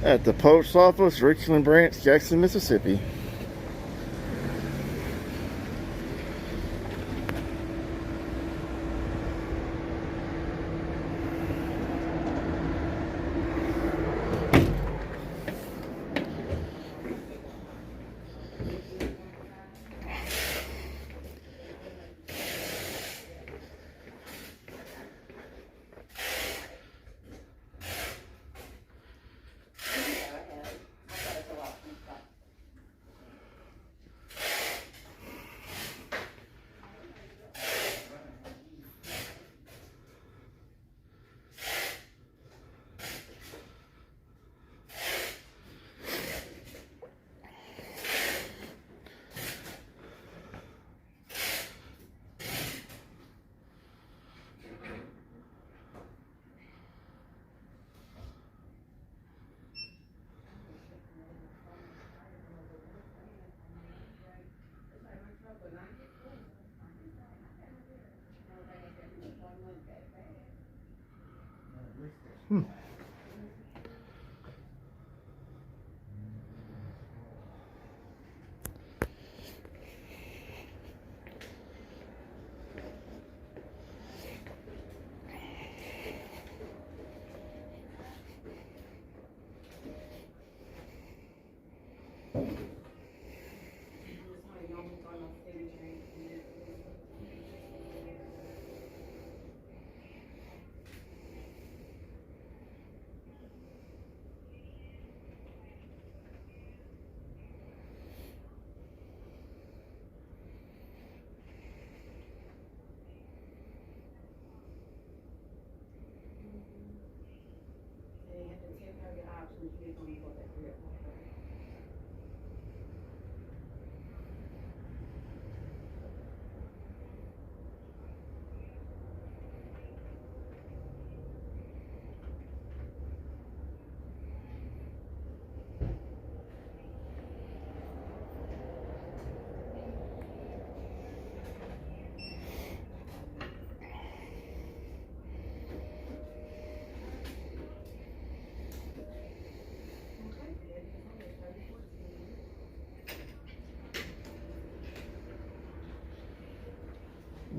at the post office, Richland Branch, Jackson, Mississippi.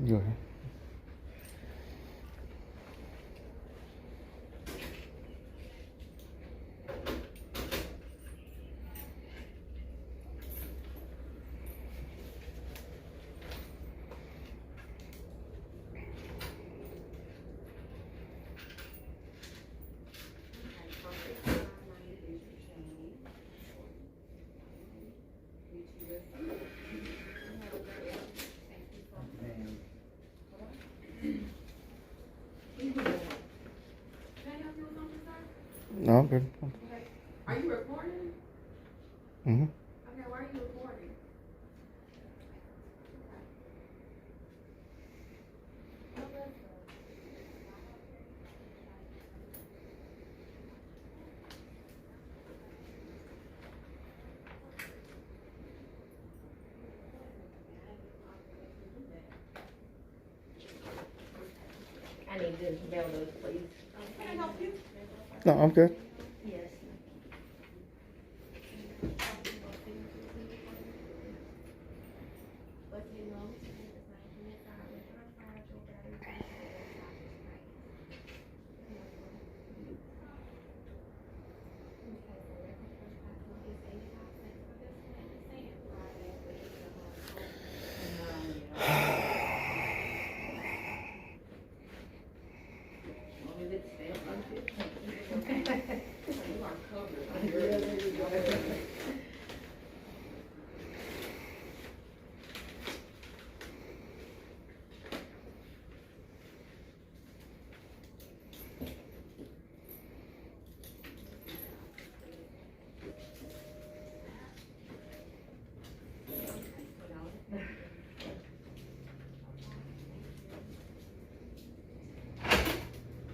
Go ahead. No, I'm good. Okay. Are you recording? Mm-hmm. Okay, why are you recording? I need to mail those, please. Can I help you? No, I'm good. Yes.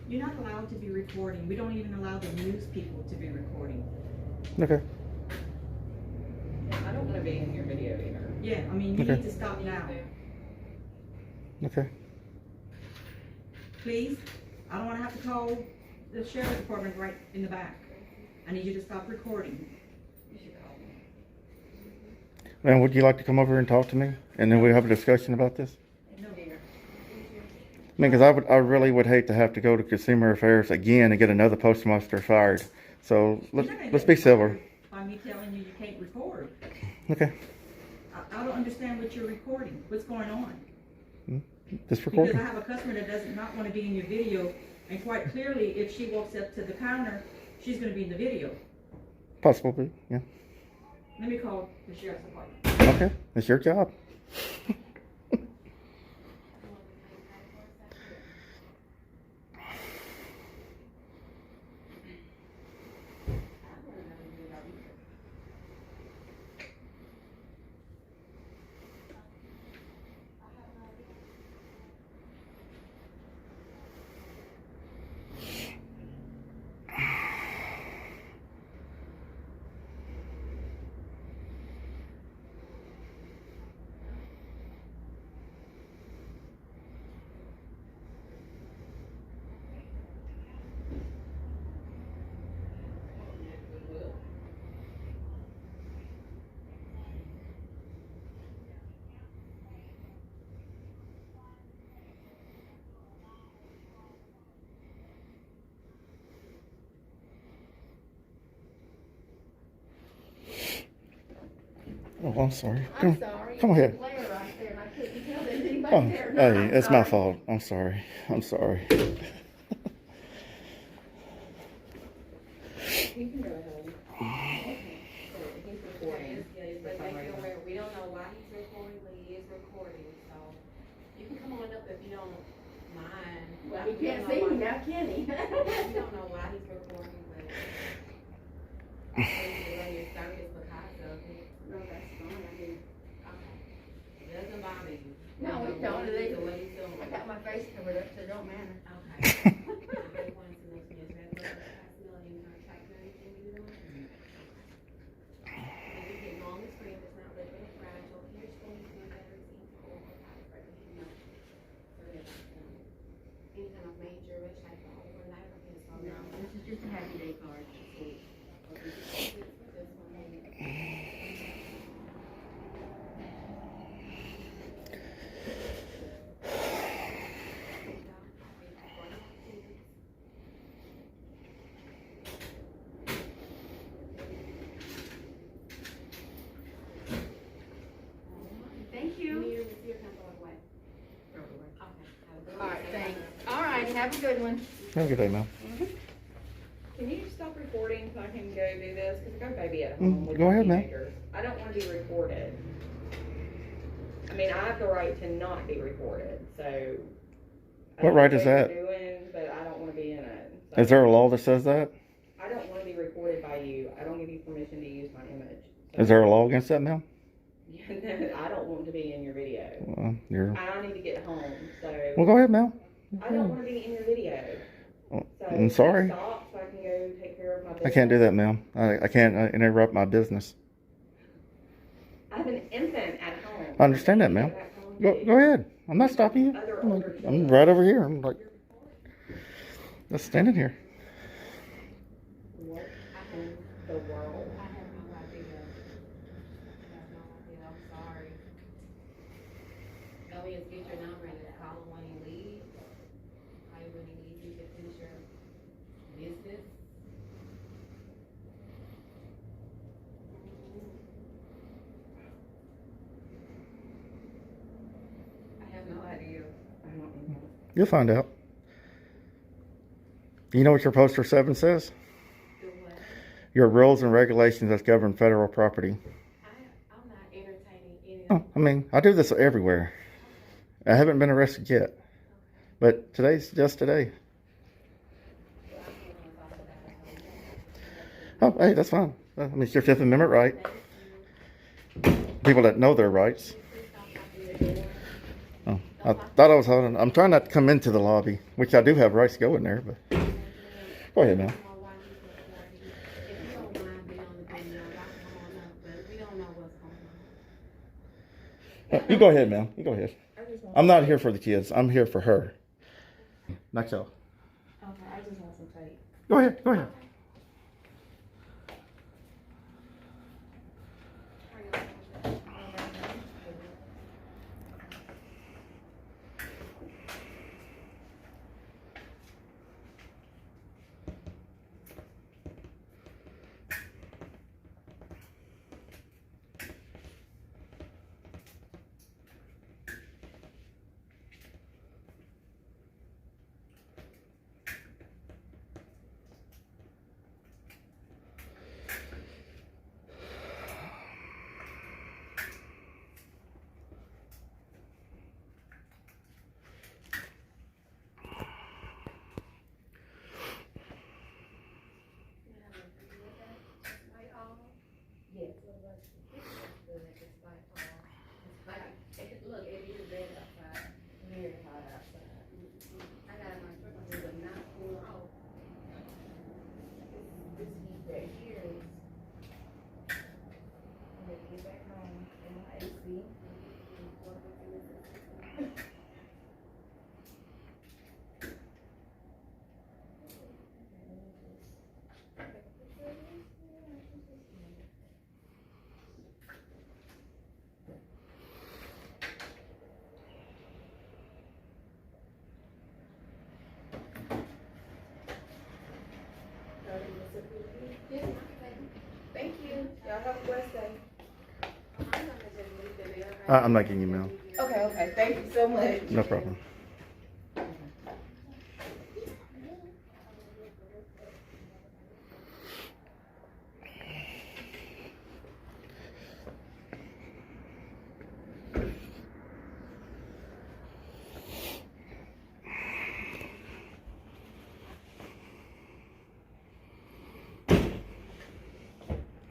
You're not allowed to be recording. We don't even allow the news people to be recording. Okay. I don't want to be in your video either. Yeah, I mean, you Okay. need to stop now. Okay. Please? I don't want to have to call the sheriff's department right in the back. I need you to stop recording. Now, would you like to come over and talk to me? And then we'll have a discussion about this? No, dear. I mean, because I really would hate to have to go to Consumer Affairs again and get another postmaster fired. So let's be civil. By me telling you can't record. Okay. I don't understand what you're recording. What's going on? Just recording. Because I have a customer that does not want to be in your video, and quite clearly, if she walks up to the counter, she's going to be in the video. Possibly, yeah. Let me call the sheriff's department. Okay, it's your job. Oh, I'm sorry. I'm sorry. Come ahead. Glare right there, and I couldn't tell there's anybody Oh, there. hey, it's my fault. I'm sorry. I'm sorry. You can go ahead. Okay. So he's recording. But make you aware, we don't know why he's recording, but he is recording, so you can come on up if you don't mind. Well, he can't see me now, can he? You don't know why he's recording, but maybe run your service because of it. No, that's fine. I mean, okay. It doesn't bother you. No, it don't. I got my face covered up, so it don't matter. Okay. This is just a happy day card. Thank you. All right, thanks. All right, have a good one. Have a good day, ma'am. Can you stop recording so I can go do this? Because I got a baby at home with Go ahead, ma'am. teenagers. I don't want to be recorded. I mean, I have the right to not be recorded, so. I What don't right know is what that? you're doing, but I don't want to be in it. So Is there a law that says that? I don't want to be recorded by you. I don't give you permission to use my image. So Is there a law against that, ma'am? I don't want to be in your video. Well, you're... I need to get home, so. Well, go ahead, ma'am. I don't want to be in your video. Well, So I'm sorry. Stop so I can go take care of my business. I can't do that, ma'am. I can't interrupt my business. I have an infant at home. I understand that, ma'am. Go ahead. I'm not stopping you. I'm right over here. I'm like, just standing here. What in the world? I have no idea. I have no idea. I'm sorry. Elliot, get your number and just call him when you leave. Probably when he needs you to finish your business. I have no idea. I don't know. You'll find out. You know what your poster 7 says? Do what? Your rules and regulations that govern federal property. I'm not entertaining any. Oh, I mean, I do this everywhere. I haven't been arrested yet. But today's just today. Oh, hey, that's fine. I mean, it's your Fifth Amendment right. People that know their rights. Oh, I thought I was holding. I'm trying not to come into the lobby, which I do have rights to go in there, but go ahead, ma'am. You go ahead, ma'am. You go ahead. I'm not here for the kids. I'm here for her. Knock off. Okay, I just want some tape. Go ahead. Go ahead. Yes, ma'am. Thank you. Y'all have a blessed day. I'm gonna just leave the bill. I'm not getting you mail. Okay. Thank you so much. No problem.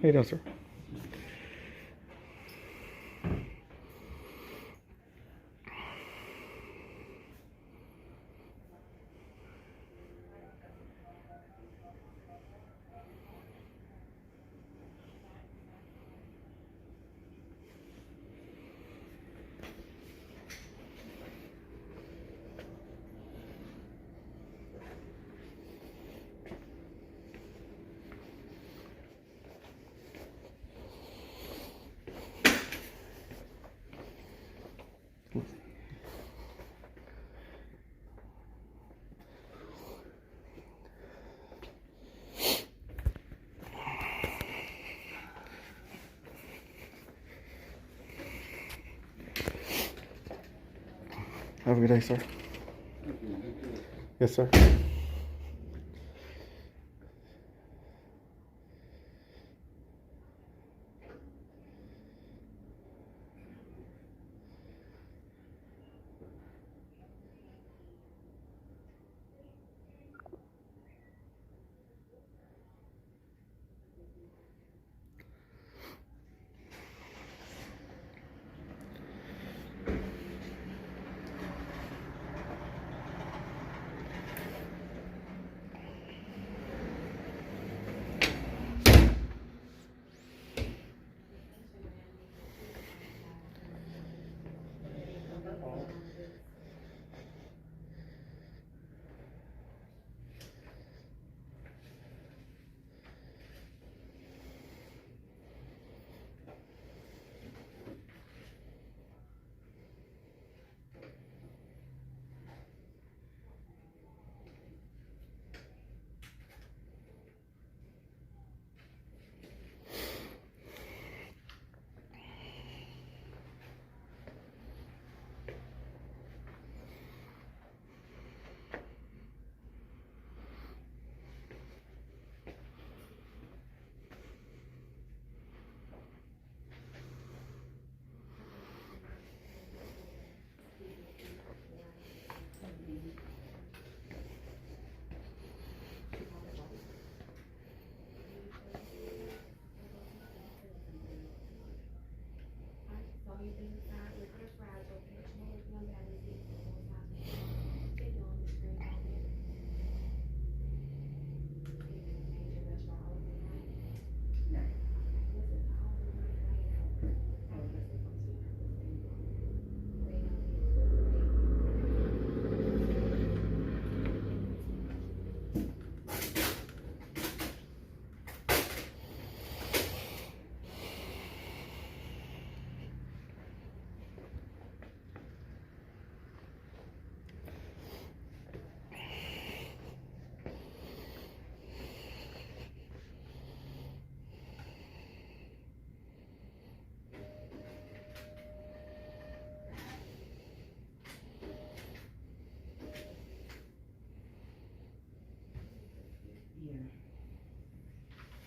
How you doing, sir? Have a good day, sir. Yes, sir.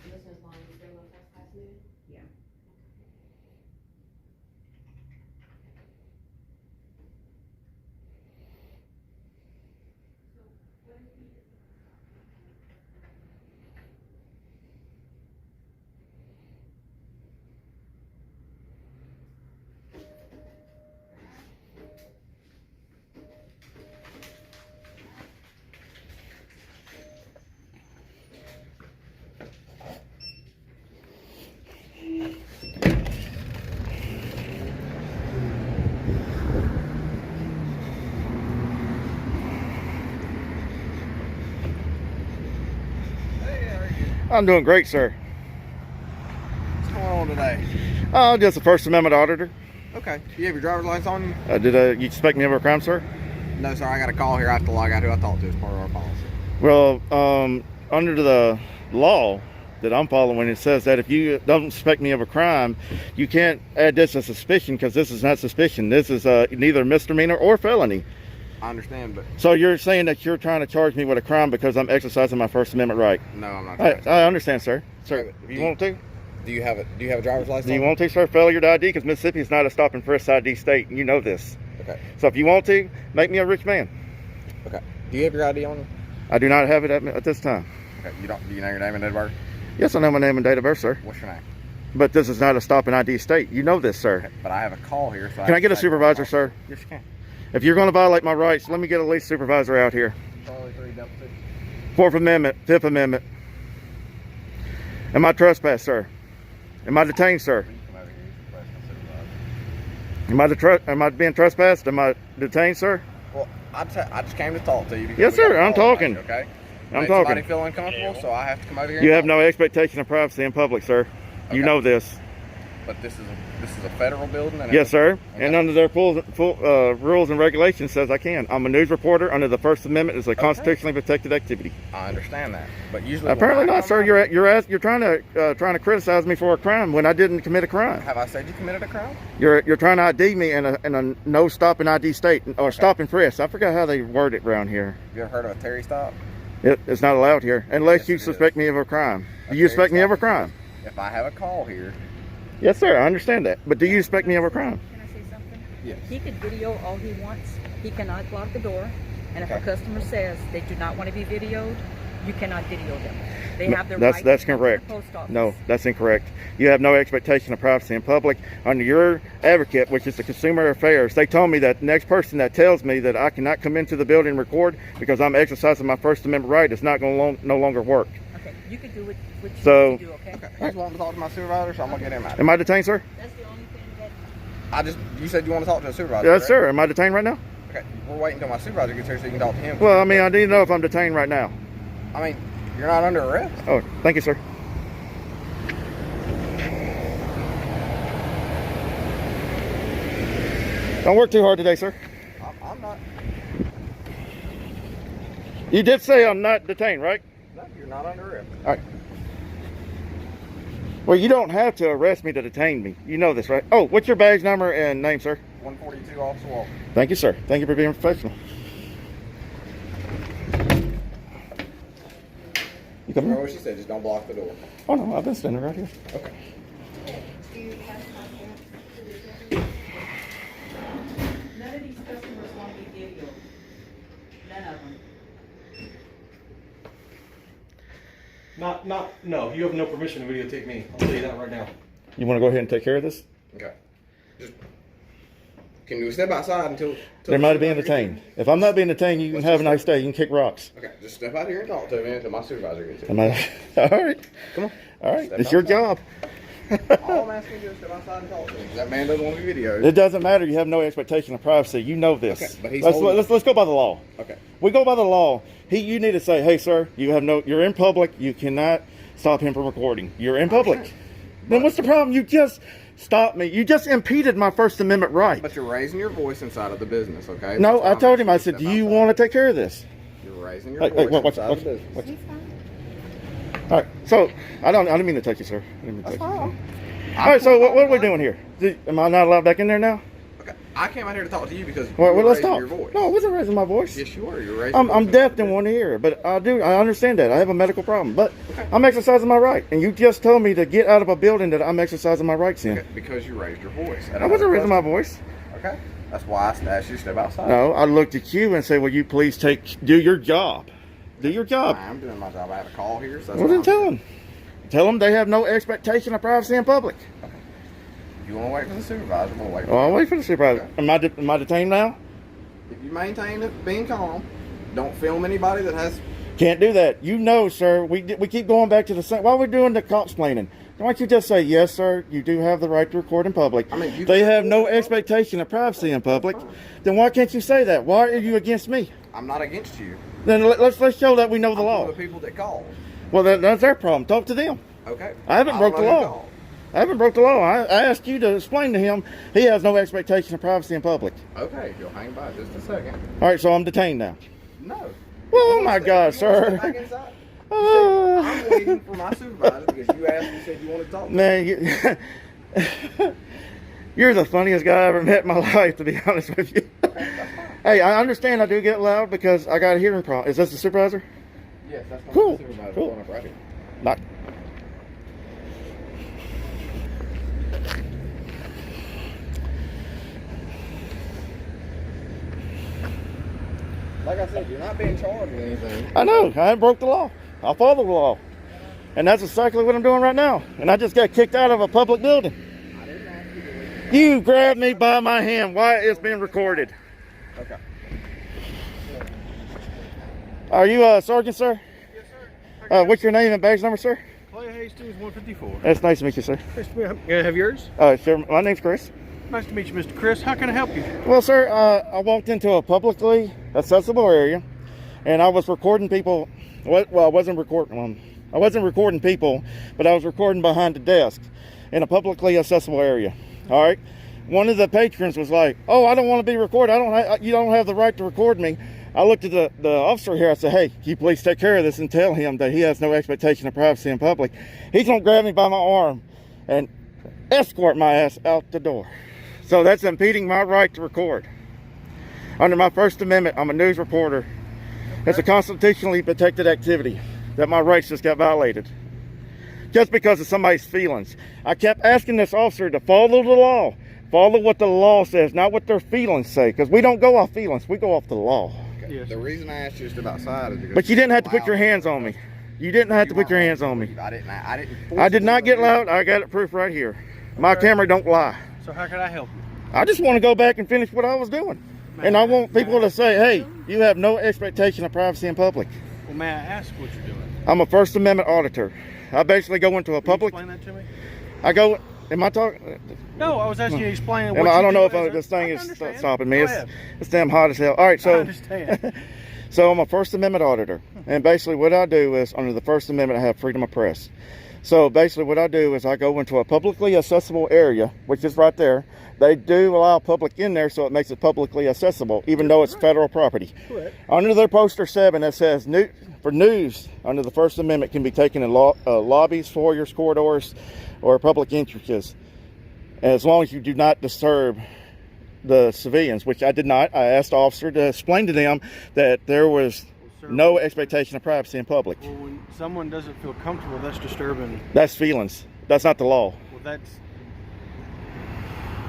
This is long as they're going first class move? Yeah. I'm doing great, sir. What's going on today? Just a First Amendment auditor. Okay. Do you have your driver's license on you? Did you suspect me of a crime, sir? No, sir. I got a call here. I have to log out who I talked to as part of our policy. Well, under the law that I'm following. It says that if you don't suspect me of a crime, you can't add this as suspicion, because this is not suspicion. This is neither misdemeanor or felony. I understand, but So you're saying that you're trying to charge me with a crime because I'm exercising my First Amendment right? no, I'm not. I understand, sir. Sir, Okay, you want to? Do you have a driver's license? Do you want to, sir? Failure to ID, because Mississippi is not a stop and frisk ID state, and you know this. Okay. So if you want to, make me a rich man. Okay. Do you have your ID on you? I do not have it at this time. Okay. You don't. Do you know your name and date of birth? Yes, I know my name and date of birth, sir. What's your name? But this is not a stop and ID state. You know this, sir. Okay. But I have a call here. So Can I get a have to take supervisor, your call. sir? Yes, you can. If you're going to violate my rights, let me get a least supervisor out here. Charlie 3 double 6. Fourth Amendment, Fifth Amendment. Am I trespassed, sir? Am I detained, sir? You come over here. You can supervisor. Am I being trespassed? Am I detained, sir? Well, I just came to talk to you. because Yes, we got sir, a I'm call talking. about you, Okay. I'm Make talking. Somebody feel uncomfortable, so I have to come over here. You and have talk. no expectation of privacy in public, sir. You Okay. know this. But this is a federal building. And Yes, sir. Okay. And under their full rules and regulations says I can. I'm a news reporter under the First Amendment. It's a constitutionally protected activity. I understand that, but usually Apparently when I not, come sir. out- You're trying to criticize me for a crime when I didn't commit a crime. Have I said you committed a crime? You're trying to ID me in a no stop and ID state, or stop and frisk. I forgot how they word it around here. Have you ever heard of a Terry stop? It's not allowed here unless Yes, you it suspect is. me of a crime. A Do you Terry suspect me of a stop crime? If I have a call here, Yes, sir. I understand that. But do you suspect me of a crime? Can I say something? yes. He could video all he wants. He cannot block the door. And if a Okay. customer says they do not want to be videoed, you cannot video them. They No, have their that's right that's to come to correct. the post office. No, that's incorrect. You have no expectation of privacy in public. Under your advocate, which is the Consumer Affairs, they told me that the next person that tells me that I cannot come into the building and record because I'm exercising my First Amendment right is not going to no longer work. Okay, you can do what you So- need to do, okay? Okay. He's wanting to talk to my supervisor, so I'm gonna get him out. Am I detained, sir? That's the only thing that You said you want to talk to a supervisor. Yes, correct? sir. Am I detained right now? Okay. We're waiting until my supervisor gets here so you can talk to him. Well, I mean, I need to know if I'm detained right now. I mean, you're not under arrest. Oh, thank you, sir. Don't work too hard today, sir. I'm not. You did say I'm not detained, right? No, you're not under arrest. All right. Well, you don't have to arrest me to detain me. You know this, right? Oh, what's your badge number and name, sir? 142 Officer Walker. Thank you, sir. Thank you for being professional. You coming? Remember what she said? Just don't block the door. Oh, no, I've been standing right here. Okay. None of these customers want to be videoed. None of them. No, you have no permission to videotape me. I'll tell you that right now. You want to go ahead and take care of this? Okay. Just can you step outside until There might have been detained. If I'm not being detained, you can have a nice day. You can kick rocks. Okay, just step out here and talk to me until my supervisor gets here. Am I? All right. Come on. All right. Step It's your outside. job. All I'm asking you is step outside and talk to me. That man doesn't want to be videoed. It doesn't matter. You have no expectation of privacy. You know this. Okay, but he's let's holding- let's go by the law. Okay. We go by the law. You need to say, hey, sir, you're in public. You cannot stop him from recording. You're in public. Okay. Then what's the problem? You just stopped me. You just impeded my First Amendment right. But you're raising your voice inside of the business, okay? No, That's why I I'm told him, asking I you said, to do step you outside. want to take care of this? You're raising your Hey, voice watch, inside watch, the business. watch. All right, so I didn't mean to touch you, sir. I didn't mean to That's touch you. fine. All right, so what are we doing here? Am I not allowed back in there now? Okay. I came out here to talk to you because Well, you're let's raising talk. your voice. No, I wasn't raising my voice. Yes, you were. You're raising I'm your voice deaf inside in the one ear, but I understand that. I have a medical problem, but I'm exercising my right. And you just told me to get out of a building that I'm exercising my rights in. business. Okay, because you raised your voice. I wasn't raising my voice. Okay. That's why I asked you to step outside. No, I looked at you and said, will you please do your job? Do your job. I'm doing my job. I have a call here, so that's Well, why then I'm tell here. them. Tell them they have no expectation of privacy in public. If you want to wait for the supervisor, we'll wait for Oh, I'll him. wait for the supervisor. Am I detained now? If you maintain it, being calm, don't film anybody that has. Can't do that. You know, sir, we keep going back to the same. Why are we doing the cops planning? Why don't you just say, yes, sir, you do have the right to record in public. I mean, They have no expectation of privacy in public. Then why can't you say that? Why are you against me? I'm not against you. Then let's show that we know the I'm law. one of the people that called. Well, that's their problem. Talk to them. Okay. I haven't broke the don't know who law. called. I haven't broke the law. I asked you to explain to him he has no expectation of privacy in public. Okay, you'll hang by just a second. All right, so I'm detained now. No. Well, oh my God, You wanna step back sir. inside? Uh, I'm waiting waiting for my supervisor because you asked and said you wanted to talk to me. Man, you're the funniest guy I ever met in my life, to be honest with you. Hey, I understand I do get loud because I got a hearing problem. Is this the supervisor? Yes, that's my Cool. supervisor. Cool. Going up right here. Not. Like I said, you're not being charged with anything. I know. I haven't broke the law. I'll follow the law. And that's exactly what I'm doing right now. And I just got kicked out of a public building. I didn't ask you to leave. You grabbed me by my hand. Why it's being recorded? Okay. Are you a sergeant, sir? Yes, sir. What's your name and badge number, sir? Clay Hastings, 154. It's nice to meet you, sir. Nice to meet you. Can I have yours? Sir, my name's Chris. Nice to meet you, Mr. Chris. How can I help you? Well, sir, I walked into a publicly accessible area, and I was recording people. Well, I wasn't recording. I wasn't recording people, but I was recording behind the desk in a publicly accessible area. All right. One of the patrons was like, "Oh, I don't want to be recorded. You don't have the right to record me." I looked at the officer here. I said, "Hey, can you please take care of this and tell him that he has no expectation of privacy in public?" He's gonna grab me by my arm and escort my ass out the door. So that's impeding my right to record. Under my First Amendment, I'm a news reporter. It's a constitutionally protected activity that my rights just got violated. Just because of somebody's feelings. I kept asking this officer to follow the law. Follow what the law says, not what their feelings say. Because we don't go off feelings, we go off the law. Okay. Yes, The sir. reason I asked you to step outside is because. But you didn't have to put loud. your hands on me. You didn't have to put your hands on me. I didn't. I didn't. I did not get loud. I got it proof right here. My camera don't lie. So how can I help you? I just want to go back and finish what I was doing. And I want people to say, hey, you have no expectation of privacy in public. Well, may I ask what you're doing? I'm a First Amendment auditor. I basically go into a Can you public, explain that to me? I go, am I talking? No, I was asking you to explain what And you I don't know if do as this a- thing I is understand. stopping me. Go It's, ahead. it's damn hot as hell. All right, I so understand. so I'm a First Amendment auditor. And basically what I do is, under the First Amendment, I have freedom of press. So basically what I do is I go into a publicly accessible area, which is right there. They do allow public in there, so it makes it publicly accessible, even though it's federal property. Correct. Under their poster 7, that says for news under the First Amendment can be taken in lobbies, foyers, corridors, or public entrances, as long as you do not disturb the civilians, which I did not. I asked the officer to explain to them that there was Sir, no expectation of privacy in public. Well, when someone doesn't feel comfortable, that's disturbing. That's feelings. That's not the law. Well,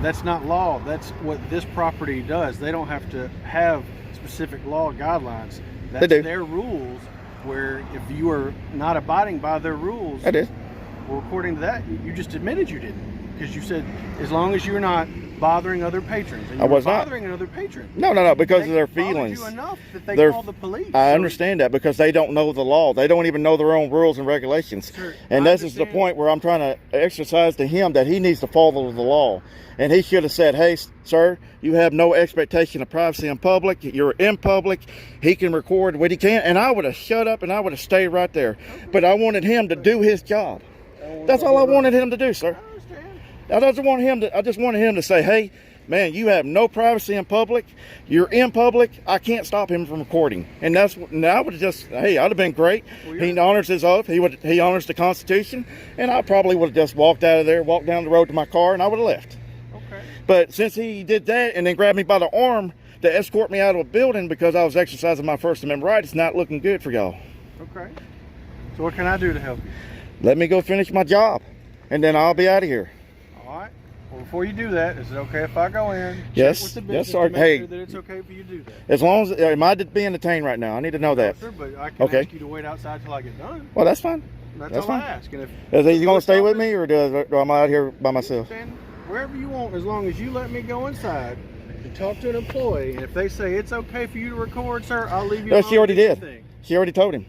that's not law. That's what this property does. They don't have to have specific law guidelines. That's do. their rules. Where if you are not abiding by their rules, I did. well, according to that, you just admitted you didn't, because you said as long as you're not bothering other patrons, and I you was were not. bothering another patron. No, because They of their bothered feelings. you enough that they They're- called the police. I So- understand that because they don't know the law. They don't even know their own rules and regulations. Sir, And I this is the understand. point where I'm trying to exercise to him that he needs to follow the law. And he should have said, hey, sir, you have no expectation of privacy in public. You're in public. He can record what he can. And I would have shut up and I would have stayed right there. But I wanted him to do his job. That's all I wanted him to do, sir. I understand. I just wanted him to say, hey, man, you have no privacy in public. You're in public. I can't stop him from recording. And I would have just, hey, I'd have been great. Well, He honors his oath. He honors the Constitution. And I probably would have just walked out of there, walked down the road to my car, and I would have left. Okay. But since he did that and then grabbed me by the arm to escort me out of a building because I was exercising my First Amendment right, it's not looking good for y'all. Okay. So what can I do to help you? Let me go finish my job, and then I'll be out of here. All right. Well, before you do that, is it okay if I go in? Yes. Check with the Yes, business sir. to make Hey. sure that it's okay for you to do that. As long as, am I being detained right now? I need to know that. Sure, but I can Okay. ask you to wait outside till I get done. Well, that's fine. That's That's all fine. I ask. And if Is he going to stay with me, or do I out here by myself? stand wherever you want, as long as you let me go inside and talk to an employee, and if they say it's okay for you to record, sir, I'll leave you No, alone she already to do your did. thing. She already told him.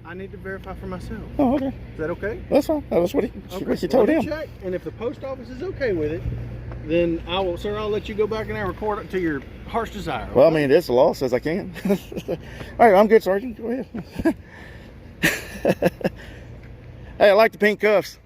I need to verify for myself. Oh, okay. Is that okay? That's fine. That's what she told Let me him. check, and if the post office is okay with it, then I will, sir. I'll let you go back in there and record it to your heart's desire. Well, I okay? mean, this the law says I can. All right, I'm good, Sergeant. Go ahead. Hey, I like the pink cuffs.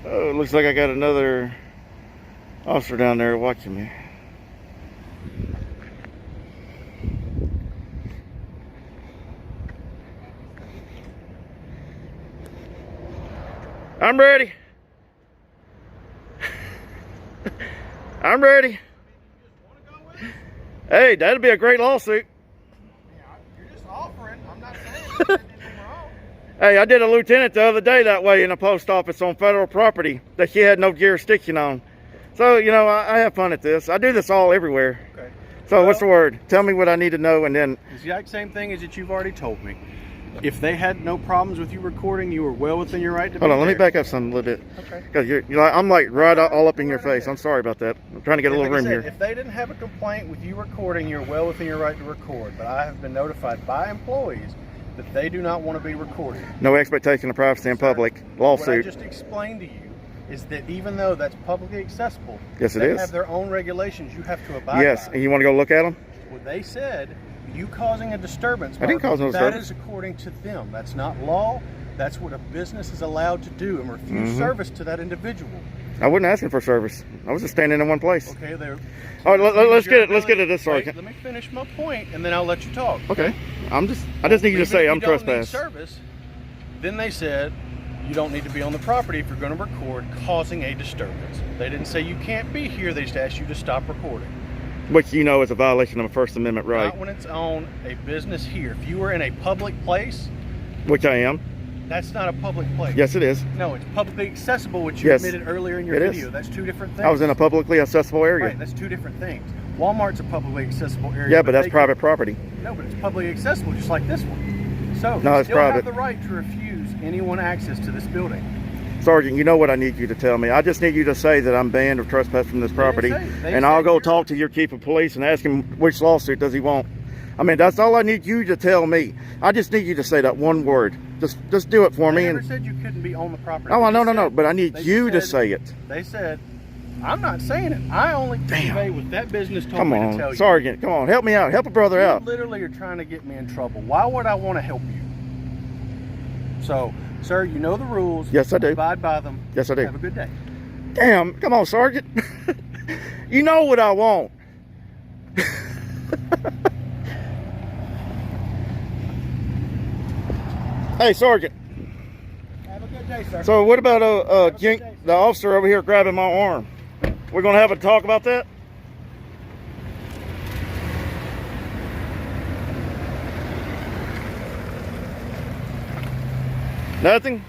Oh, it looks like I got another officer down there watching me. I'm ready. I'm ready. Hey, that'd be a great lawsuit. You're just offering. I'm not saying there's anything wrong. Hey, I did a lieutenant the other day that way in a post office on federal property that she had no jurisdiction on. So, you know, I have fun at this. I do this all everywhere. Okay. So what's the word? Tell me what I need to know, and then... The exact same thing as that you've already told me. If they had no problems with you recording, you were well within your right to Hold be on, let me there. back up some a little bit. Okay. Because you're like, I'm like right all up in your face. I'm sorry about that. I'm trying to get a little Like I room said, here. If they didn't have a complaint with you recording, you're well within your right to record. But I have been notified by employees that they do not want to be recorded. No expectation of privacy in public. What I Lawsuit. just explained to you is that even though that's publicly accessible, Yes, it they is. have their own regulations you have to abide Yes, by. and you want to go look at them? Well, they said you causing a disturbance. I didn't cause no That disturbance. is according to them. That's not law. That's what a business is allowed to do and refuse service to that individual. I wasn't asking for service. I was just standing in one place. Okay, they're. All right, let's get to this, Wait, Sergeant. let me finish my point, and then I'll let you talk. Okay. I just need you to Even say if I'm you don't need trespassed. service, then they said you don't need to be on the property if you're going to record causing a disturbance. They didn't say you can't be here. They just asked you to stop recording. Which you know is a violation of a First Amendment right. Not when it's on a business here. If you were in a public place, Which I am. that's not a public place. Yes, it is. No, it's publicly accessible, which you Yes, admitted earlier in your it is. video. That's two different things. I was in a publicly accessible area. Right, that's two different things. Walmart's a publicly accessible area. Yeah, but that's they private property. No, but it's publicly accessible, just like this one. So No, you it's still private. have the right to refuse anyone access to this building. Sergeant, you know what I need you to tell me. I just need you to say that I'm banned of trespass from this property, They and said I'll go you're- talk to your chief of police and ask him which lawsuit does he want. I mean, that's all I need you to tell me. I just need you to say that one word. Just do it for They me. never And said you couldn't be on the property. oh, They no, just said- but I need they you to said- say it. They said, I'm not saying it. I only convey what that business told Come me to tell on, you. Sergeant, come on, help me out. Help a brother You out. literally are trying to get me in trouble. Why would I want to help you? So, sir, you know the rules. Yes, I do. Abide by them. Yes, I do. Have a good day. Damn, come on, Sergeant. You know what I want. Hey, Sergeant. Have a good day, sir. So what about the officer over here grabbing my arm? We're gonna have a talk about that? Nothing?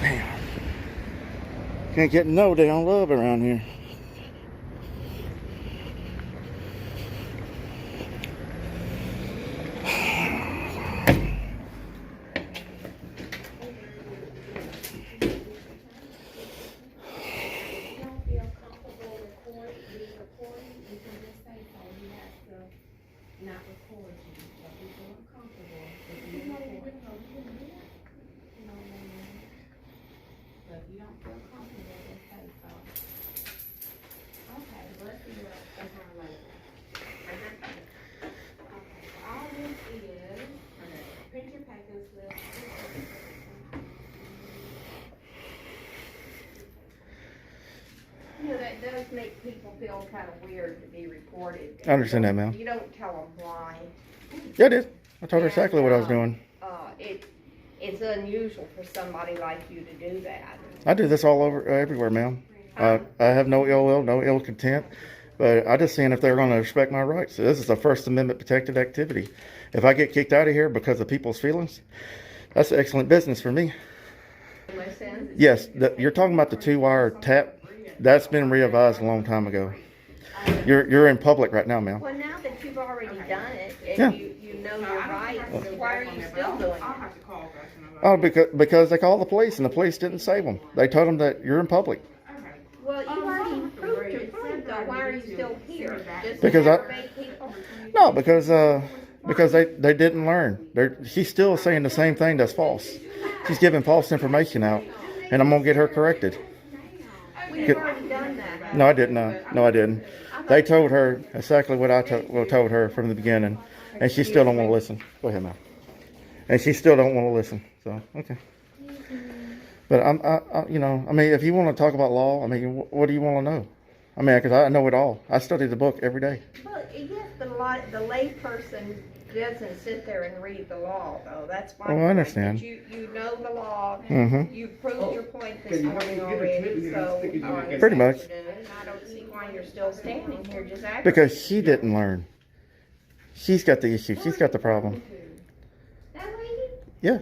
Damn. Can't get no damn love around here. If you don't feel comfortable being recorded, you can just say so. You have to not record you. But if you feel uncomfortable with being recorded, you know what I mean? But if you don't feel comfortable, just say so. Okay, let's see what that's on later. Okay, so all this is, print your packing slip. You know, that does make people feel kind of weird to be recorded. I understand that, ma'am. You don't tell them why. Yeah, I did. I told her exactly what I was doing. It's unusual for somebody like you to do that. I do this all over, everywhere, ma'am. I have no ill will, no ill content, but I just seeing if they're going to respect my rights. This is a First Amendment protected activity. If I get kicked out of here because of people's feelings, that's excellent business for me. Listen, Yes, you're talking about the 2-wire tap. That's been readvised a long time ago. You're in public right now, ma'am. well, now that you've already done it Yeah. and you know your rights, why are you still doing it? Oh, because they called the police and the police didn't save them. They told them that you're in public. Well, you already proved your point, though. Why are you still here? Just Because to I- aggravate people? No, because they didn't learn. She's still saying the same thing that's false. She's giving false information out, and I'm gonna get her corrected. We've already done that. No, I didn't. No, I didn't. They told her exactly what I told her from the beginning, and she still don't want to listen. Go ahead, ma'am. And she still don't want to listen. So okay. But I mean, if you want to talk about law, I mean, what do you want to know? I mean, because I know it all. I study the book every day. Well, yes, the lay person doesn't sit there and read the law, though. That's my Oh, I point. understand. But you know the law. Mhm. You proved your point this morning already, so. Pretty much. I don't see why you're still standing here just acting. Because she didn't learn. She's got the issue. She's got the problem. That lady? Yeah.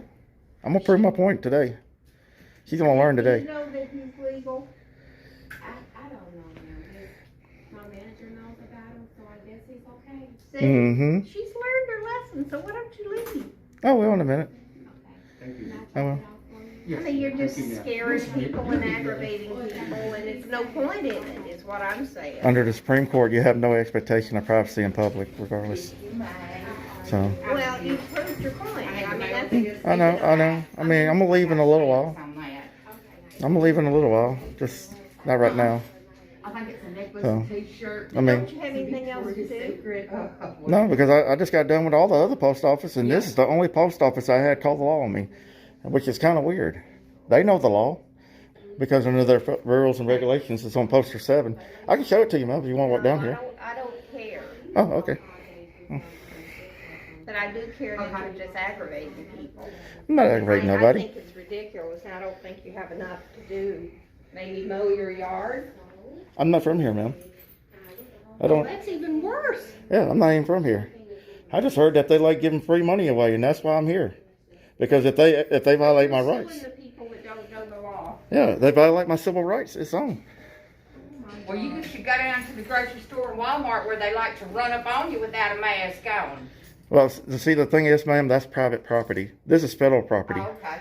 I'm going to prove my point today. She's going to learn Do today. you know that he's legal? I don't know, ma'am. My manager knows about him, so I guess he's okay. See, Mm-hmm. she's learned her lesson, so why don't you leave? Oh, well, in a minute. Okay. I will. I mean, you're just scaring people and aggravating people, and it's no point in it, is what I'm saying. Under the Supreme Court, you have no expectation of privacy in public, regardless. So, Well, you proved your point. I mean, that's. I know. I mean, I'm going to leave in a little while. I'm going to leave in a little while. Just not right now. I think it's a necklace, So, a t-shirt. I mean, Don't you have anything else to do? no, because I just got done with all the other post office, and this is the only post office I had call the law on me, which is kind of weird. They know the law because under their rules and regulations, it's on poster 7. I can show it to you, ma'am, if you want to walk down here. I don't care. Oh, okay. But I do care that you're just aggravating people. I'm not aggravating I nobody. think it's ridiculous, and I don't think you have enough to do. Maybe mow your yard? I'm not from here, ma'am. I don't. That's even worse. Yeah, I'm not even from here. I just heard that they like giving free money away, and that's why I'm here. Because if they violate my Suing rights, the people that don't know the law. yeah, they violate my civil rights. It's on. Well, you should go down to the grocery store and Walmart where they like to run up on you without a mask on. Well, see, the thing is, ma'am, that's private property. This is federal property. Oh, okay.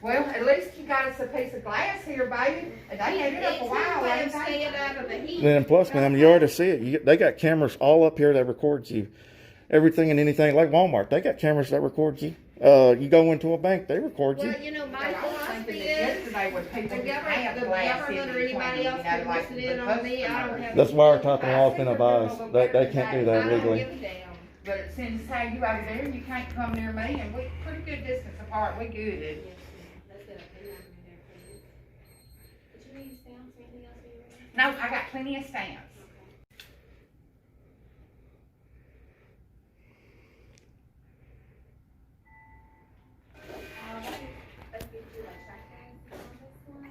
Well, at least you got us a piece of glass here, baby. They had it up a while, ain't they? Staying out of the heat. And plus, ma'am, you already see it. They got cameras all up here that records you. Everything and anything, like Walmart, they got cameras that record you. You go into a bank, they record you. Well, you know, my I was philosophy thinking that is, yesterday when people the didn't have government glass in or between, anybody else can like listen in on me, I don't have. That's why our type of law has been advised. They can't do I that don't legally. give a damn. But since how you over there, you can't come near me, and we pretty good distance apart. We good. That's it. But you need stamps or anything else in your room? No, I got plenty of stamps. Alright, let's get you a shotgun on this one.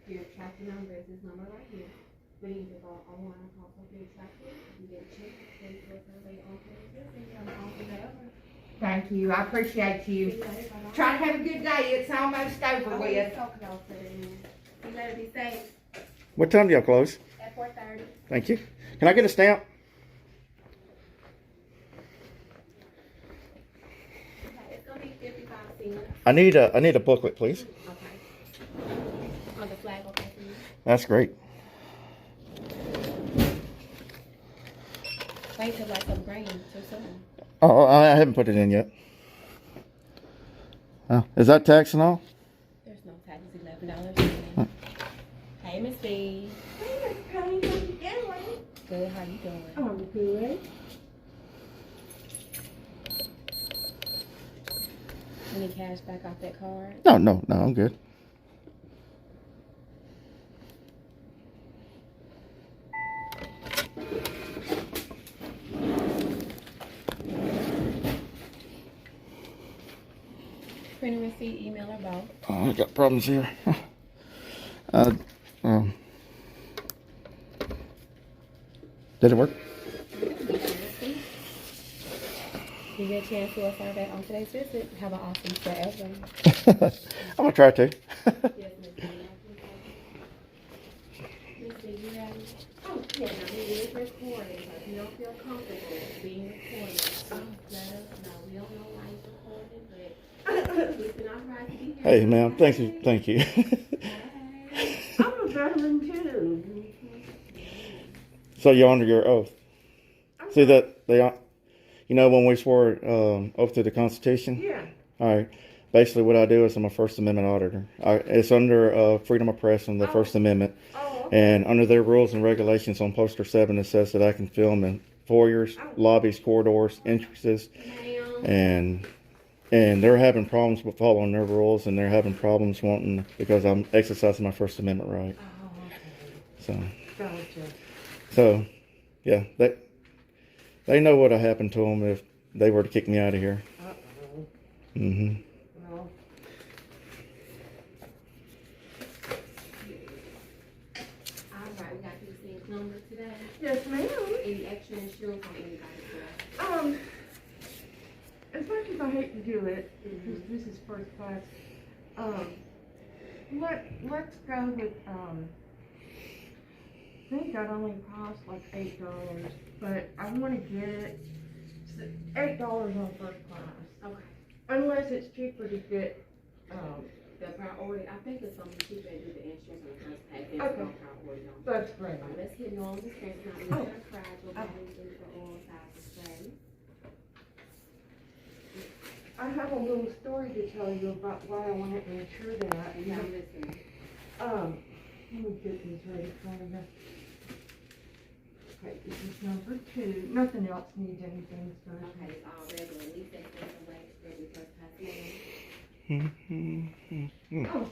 Your tracking number is this number right here. We need to go online and call for your tracking. You get a check, then you go survey on this, and you're on whatever. Thank you. I appreciate you. Try to have a good day. It's almost over with. You better be safe What time do y'all close? at 4:30. Thank you. Can I get a stamp? Okay, it's gonna be 55 cents. I need a booklet, please. Okay. On the flag, okay, for you. That's great. Wait till like some grain too soon. Oh, I haven't put it in yet. Oh, is that tax and all? There's no tax, it's $11. Hey, Miss B. Good, how you doing? I'm good. Any cash back off that card? No, I'm good. Printer receipt, email, or both. Oh, I got problems here. Did it work? You get a chance to affirm that on today's visit. Have an awesome forever. I'm gonna try to. Yes, Miss B. Miss B, you ready? Oh, yeah, now it is recording, but if you don't feel comfortable being recorded, just let us know. We don't know why it's recorded, but it's been our right to be here. Hey, ma'am, thank you. I'm a veteran too. So you're under your oath. See that when we swore oath to the Constitution. Yeah. All right. Basically, what I do is I'm a First Amendment auditor. It's under freedom of press and the First Amendment. Oh, And under their rules and regulations on poster 7, it says that I can film in foyers, lobbies, corridors, entrances, and they're having problems with following their rules, and they're having problems because I'm exercising my First Amendment right. oh, okay. Gotcha. So, yeah, they know what would happen to them if they were to kick me out of here. Uh-oh. Mm-hmm. Well, Alright, we got these things numbered today. yes, ma'am. Any extra insurance on anybody today? As much as I hate to do it, because this is first class, let's go with, I think that only costs like $8, but I want to get it $8 on first class. Okay. Unless it's cheaper to get, The priority, I think it's something cheaper to do the insurance on the first pay than Okay. the priority on. that's great. Alright, let's hit normal expense, not Oh. limited or fragile, batteries, and for all size of space. I have a little story to tell you about why I wanted to insure that. And I'm listening. Let me get these ready for you. Okay, this is number 2. Nothing else needs anything, so. Okay, it's all regular, at least that's the way it's ready first class name.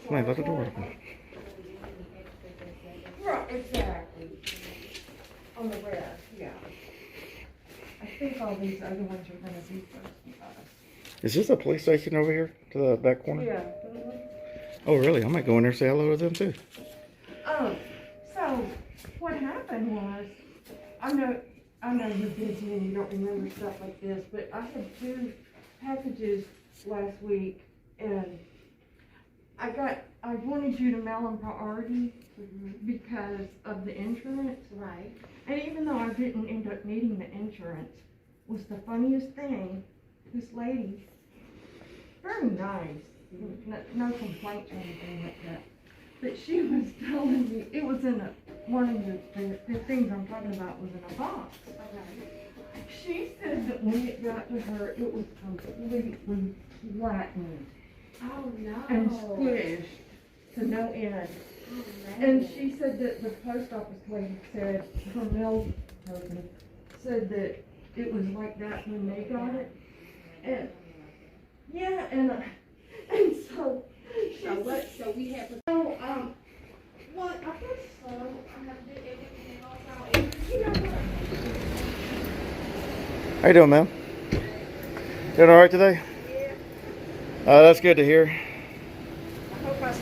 Somebody let the door open. Right, exactly. On the rest, yeah. I think all these other ones are gonna be first class. Is this a police station over here to the back corner? Yeah. Oh, really? I might go in there and say hello to them too. So what happened was, I know you're busy and you don't remember stuff like this, but I had 2 packages last week, and I wanted you to mail them priority because of the insurance. Right. And even though I didn't end up needing the insurance, was the funniest thing. This lady, very nice, no complaints or anything like that, but she was telling me, it was in one of the things I'm talking about was in a box. Okay. She said that when it got to her, it was completely flattened Oh, no. and squished to no end. Oh, And man. she said that the post office lady said, her mail person said that it was like that when they got it. And, yeah, and so she said, So we have to. well, I guess so. I have to do everything else out. And you know what? How you doing, ma'am? Doing all right today? Yeah. That's good to hear.